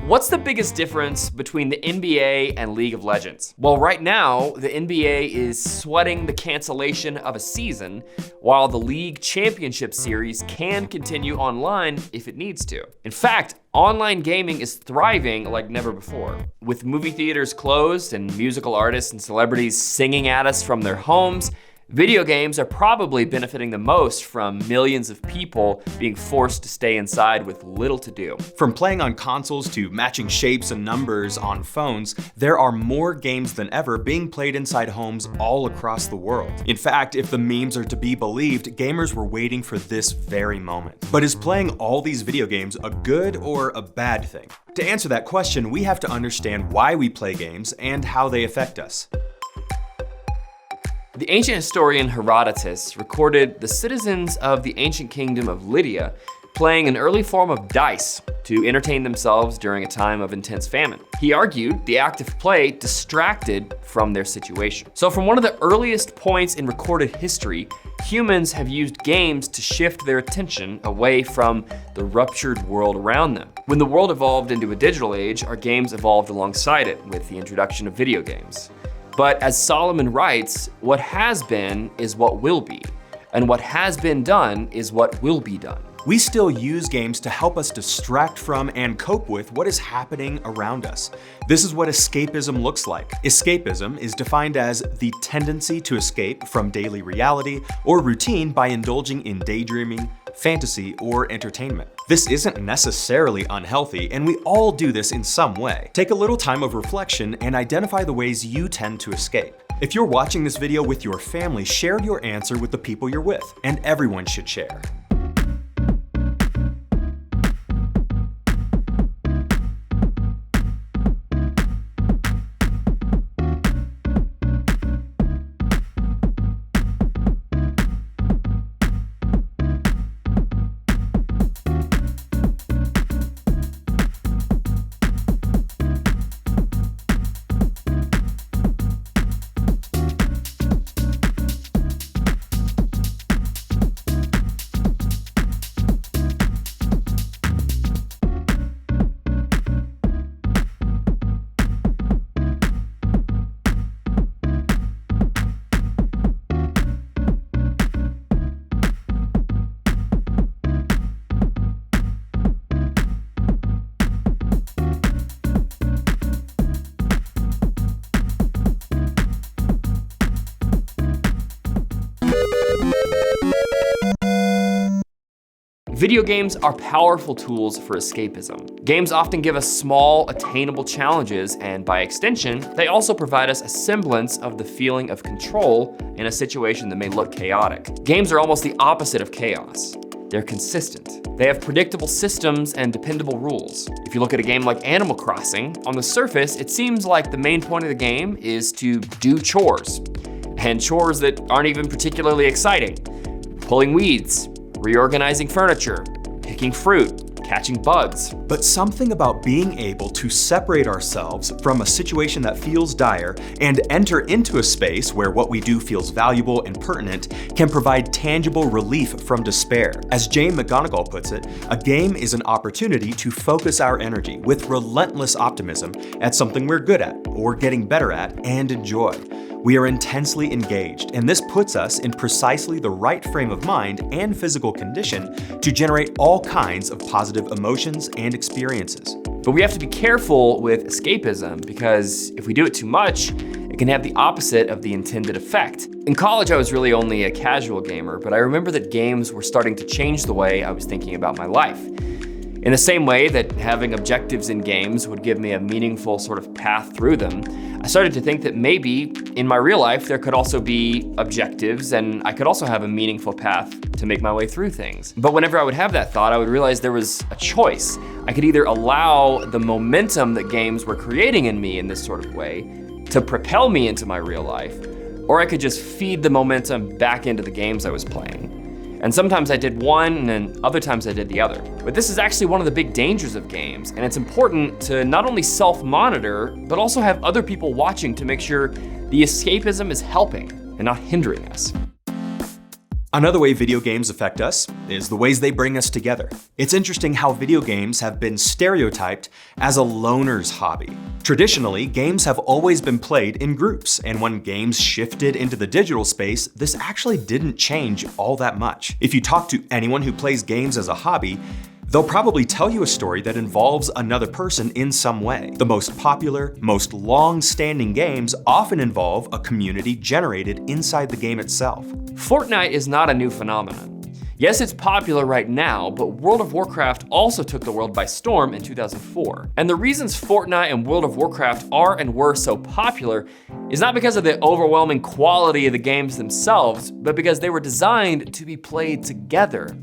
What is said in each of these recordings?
What's the biggest difference between the NBA and League of Legends? Well, right now, the NBA is sweating the cancellation of a season, while the League Championship Series can continue online if it needs to. In fact, online gaming is thriving like never before. With movie theaters closed and musical artists and celebrities singing at us from their homes, video games are probably benefiting the most from millions of people being forced to stay inside with little to do. From playing on consoles to matching shapes and numbers on phones, there are more games than ever being played inside homes all across the world. In fact, if the memes are to be believed, gamers were waiting for this very moment. But is playing all these video games a good or a bad thing? To answer that question, we have to understand why we play games and how they affect us. The ancient historian Herodotus recorded the citizens of the ancient kingdom of Lydia playing an early form of dice to entertain themselves during a time of intense famine. He argued the act of play distracted from their situation. So from one of the earliest points in recorded history, humans have used games to shift their attention away from the ruptured world around them. When the world evolved into a digital age, our games evolved alongside it with the introduction of video games. But as Solomon writes, what has been is what will be, and what has been done is what will be done. We still use games to help us distract from and cope with what is happening around us. This is what escapism looks like. Escapism is defined as the tendency to escape from daily reality or routine by indulging in daydreaming, fantasy, or entertainment. This isn't necessarily unhealthy, and we all do this in some way. Take a little time of reflection and identify the ways you tend to escape. If you're watching this video with your family, share your answer with the people you're with, and everyone should share. Video games are powerful tools for escapism. Games often give us small, attainable challenges, and by extension, they also provide us a semblance of the feeling of control in a situation that may look chaotic. Games are almost the opposite of chaos. They're consistent. They have predictable systems and dependable rules. If you look at a game like Animal Crossing, on the surface, it seems like the main point of the game is to do chores, and chores that aren't even particularly exciting. Pulling weeds, reorganizing furniture, picking fruit, catching bugs. But something about being able to separate ourselves from a situation that feels dire and enter into a space where what we do feels valuable and pertinent can provide tangible relief from despair. As Jane McGonigal puts it, a game is an opportunity to focus our energy with relentless optimism at something we're good at or getting better at and enjoy. We are intensely engaged, and this puts us in precisely the right frame of mind and physical condition to generate all kinds of positive emotions and experiences. But we have to be careful with escapism, because if we do it too much, it can have the opposite of the intended effect. In college, I was really only a casual gamer, but I remember that games were starting to change the way I was thinking about my life. In the same way that having objectives in games would give me a meaningful sort of path through them, I started to think that maybe in my real life there could also be objectives, and I could also have a meaningful path to make my way through things. But whenever I would have that thought, I would realize there was a choice. I could either allow the momentum that games were creating in me in this sort of way to propel me into my real life, or I could just feed the momentum back into the games I was playing. And sometimes I did one, and other times I did the other. But this is actually one of the big dangers of games, and it's important to not only self-monitor, but also have other people watching to make sure the escapism is helping and not hindering us. Another way video games affect us is the ways they bring us together. It's interesting how video games have been stereotyped as a loner's hobby. Traditionally, games have always been played in groups, and when games shifted into the digital space, this actually didn't change all that much. If you talk to anyone who plays games as a hobby, they'll probably tell you a story that involves another person in some way. The most popular, most long-standing games often involve a community generated inside the game itself. Fortnite is not a new phenomenon. Yes, it's popular right now, but World of Warcraft also took the world by storm in 2004. And the reasons Fortnite and World of Warcraft are and were so popular is not because of the overwhelming quality of the games themselves, but because they were designed to be played together.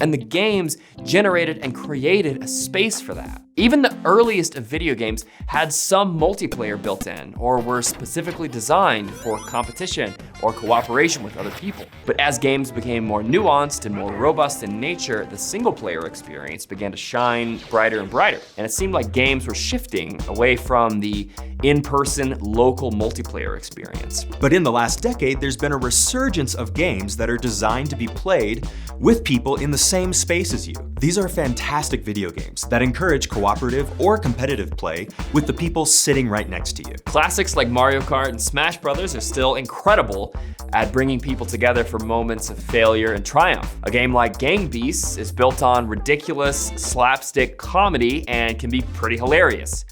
And the games generated and created a space for that. Even the earliest of video games had some multiplayer built in, or were specifically designed for competition or cooperation with other people. But as games became more nuanced and more robust in nature, the single player experience began to shine brighter and brighter. And it seemed like games were shifting away from the in-person local multiplayer experience. But in the last decade, there's been a resurgence of games that are designed to be played with people in the same space as you. These are fantastic video games that encourage cooperative or competitive play with the people sitting right next to you. Classics like Mario Kart and Smash Brothers are still incredible at bringing people together for moments of failure and triumph. A game like Gang Beasts is built on ridiculous slapstick comedy and can be pretty hilarious.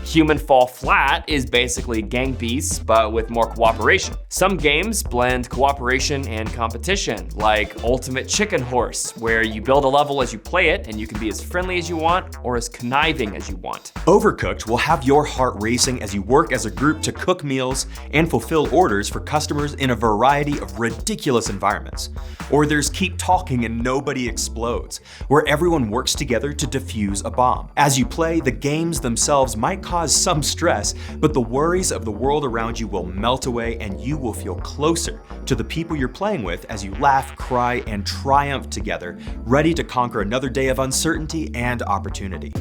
Human Fall Flat is basically Gang Beasts, but with more cooperation. Some games blend cooperation and competition, like Ultimate Chicken Horse, where you build a level as you play it, and you can be as friendly as you want or as conniving as you want. Overcooked will have your heart racing as you work as a group to cook meals and fulfill orders for customers in a variety of ridiculous environments. Or there's Keep Talking and Nobody Explodes, where everyone works together to defuse a bomb. As you play, the games themselves might cause some stress, but the worries of the world around you will melt away and you will feel closer to the people you're playing with as you laugh, cry, and triumph together, ready to conquer another day of uncertainty and opportunity.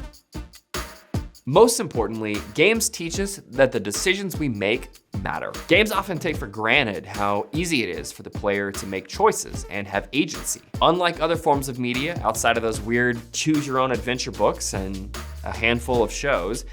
Most importantly, games teach us that the decisions we make matter. Games often take for granted how easy it is for the player to make choices and have agency. Unlike other forms of media, outside of those weird choose-your-own-adventure books and a handful of shows,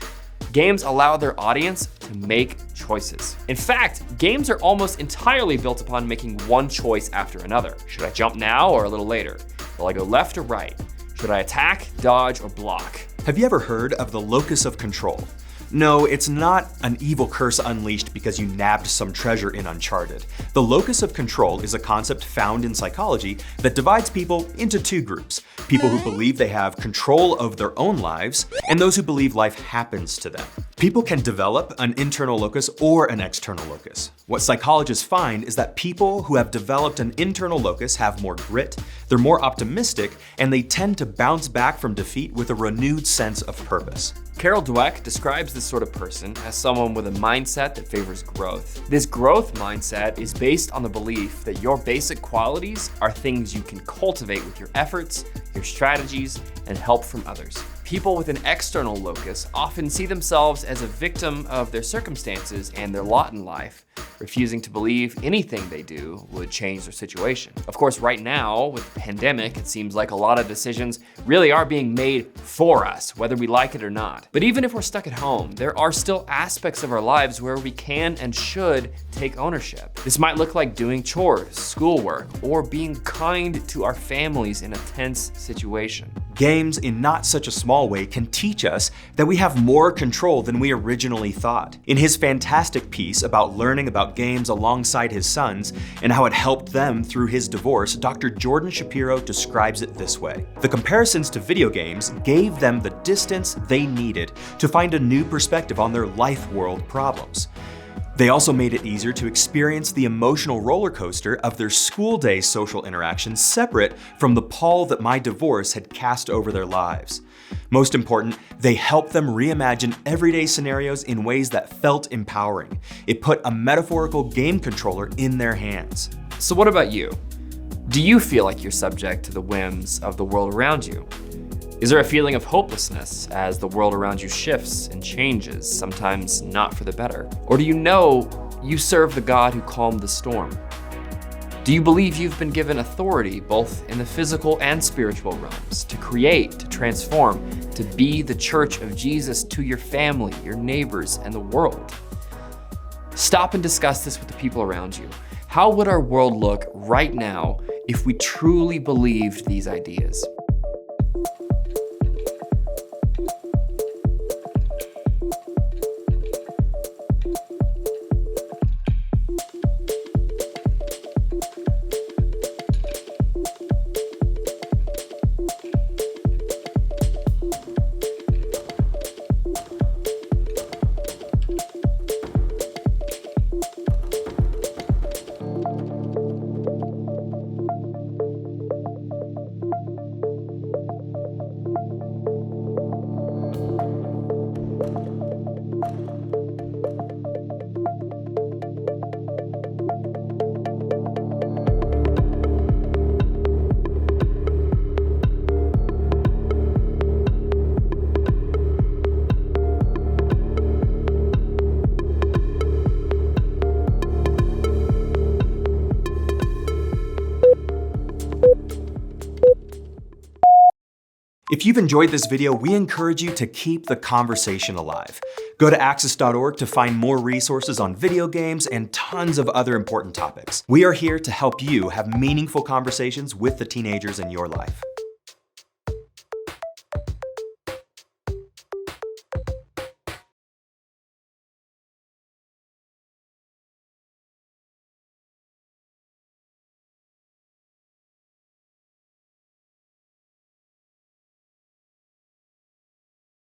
games allow their audience to make choices. In fact, games are almost entirely built upon making one choice after another. Should I jump now or a little later? Will I go left or right? Should I attack, dodge, or block? Have you ever heard of the locus of control? No, it's not an evil curse unleashed because you nabbed some treasure in Uncharted. The locus of control is a concept found in psychology that divides people into two groups: people who believe they have control of their own lives, and those who believe life happens to them. People can develop an internal locus or an external locus. What psychologists find is that people who have developed an internal locus have more grit, they're more optimistic, and they tend to bounce back from defeat with a renewed sense of purpose. Carol Dweck describes this sort of person as someone with a mindset that favors growth. This growth mindset is based on the belief that your basic qualities are things you can cultivate with your efforts, your strategies, and help from others. People with an external locus often see themselves as a victim of their circumstances and their lot in life, refusing to believe anything they do would change their situation. Of course, right now, with the pandemic, it seems like a lot of decisions really are being made for us, whether we like it or not. But even if we're stuck at home, there are still aspects of our lives where we can and should take ownership. This might look like doing chores, schoolwork, or being kind to our families in a tense situation. Games, in not such a small way, can teach us that we have more control than we originally thought. In his fantastic piece about learning about games alongside his sons and how it helped them through his divorce, Dr. Jordan Shapiro describes it this way: the comparisons to video games gave them the distance they needed to find a new perspective on their life world problems. They also made it easier to experience the emotional roller coaster of their school day social interactions separate from the pall that my divorce had cast over their lives. Most important, they helped them reimagine everyday scenarios in ways that felt empowering. It put a metaphorical game controller in their hands. So what about you? Do you feel like you're subject to the whims of the world around you? Is there a feeling of hopelessness as the world around you shifts and changes, sometimes not for the better? Or do you know you serve the God who calmed the storm? Do you believe you've been given authority, both in the physical and spiritual realms, to create, to transform, to be the church of Jesus to your family, your neighbors, and the world? Stop and discuss this with the people around you. How would our world look right now if we truly believed these ideas? If you've enjoyed this video, we encourage you to keep the conversation alive. Go to axis.org to find more resources on video games and tons of other important topics. We are here to help you have meaningful conversations with the teenagers in your life.